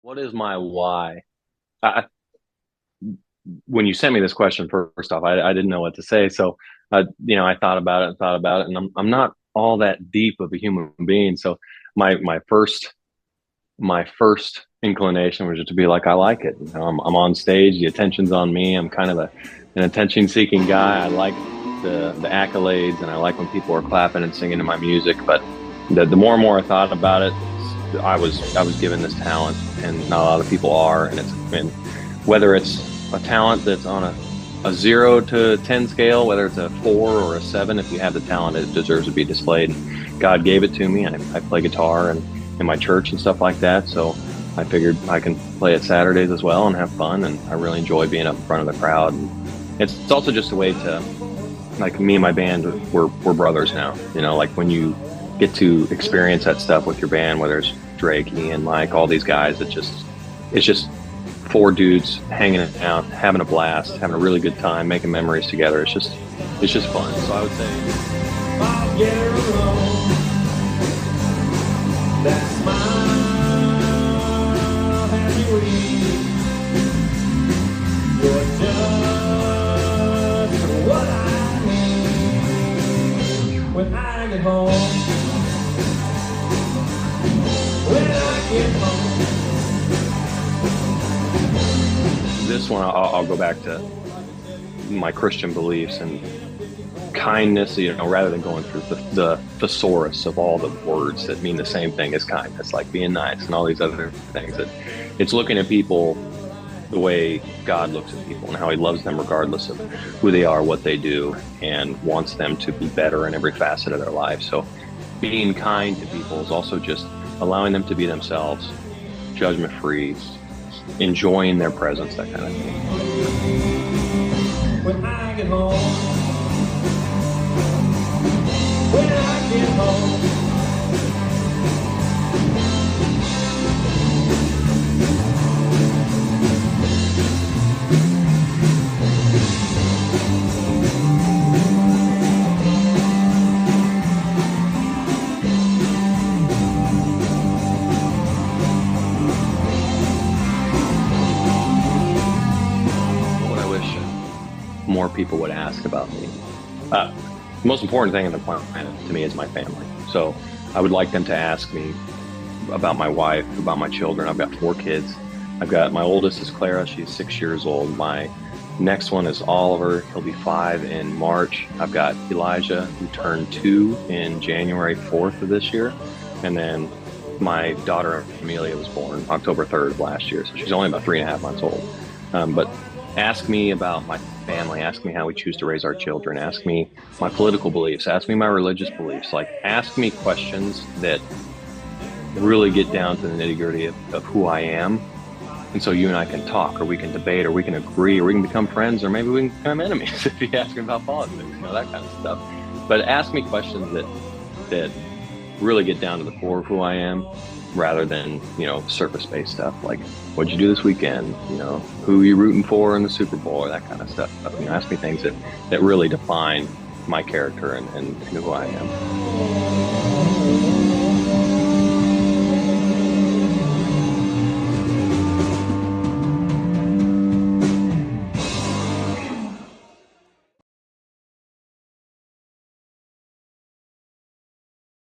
What is my why? I, when you sent me this question, first off, I didn't know what to say. So, I thought about it and thought about it, and I'm not all that deep of a human being. So, my first inclination was just to be like, I like it. I'm on stage, the attention's on me. I'm kind of an attention seeking guy. I like the accolades, and I like when people are clapping and singing to my music. But the more and more I thought about it, I was given this talent, and not a lot of people are. And whether it's a talent that's on a 0 to 10 scale, whether it's a 4 or a 7, if you have the talent, it deserves to be displayed. God gave it to me. I play guitar and in my church and stuff like that. So I figured I can play it Saturdays as well and have fun. And I really enjoy being up in front of the crowd. And it's also just a way to, like, me and my band, we're brothers now. Like when you get to experience that stuff with your band, whether it's Drake, Ian, Mike, all these guys, it's just 4 dudes hanging out, having a blast, having a really good time, making memories together. It's just fun. So I would say I'll get her alone. That smile has you weak. You're just what I need when I get home. When I get home. this one, I'll go back to my Christian beliefs and kindness, rather than going through the thesaurus of all the words that mean the same thing as kindness, like being nice and all these other things. It's looking at people the way God looks at people and how he loves them regardless of who they are, what they do, and wants them to be better in every facet of their life. So being kind to people is also just allowing them to be themselves, judgment free, enjoying their presence, that kind of thing. When I get home, when I get home, What I wish more people would ask about me. The most important thing on the planet to me is my family. So I would like them to ask me about my wife, about my children. I've got 4 kids. My oldest is Clara. She's 6 years old. My next one is Oliver. He'll be 5 in March. I've got Elijah, who turned 2 in January 4th of this year. And then my daughter Amelia was born October 3rd of last year. So she's only about 3.5 months old. But ask me about my family. Ask me how we choose to raise our children. Ask me my political beliefs. Ask me my religious beliefs. Like, ask me questions that really get down to the nitty gritty of who I am. And so you and I can talk, or we can debate, or we can agree, or we can become friends, or maybe we can become enemies if you ask me about politics, that kind of stuff. But ask me questions that really get down to the core of who I am, rather than, surface-based stuff like, what'd you do this weekend? Who are you rooting for in the Super Bowl, or that kind of stuff. Ask me things that really define my character and who I am.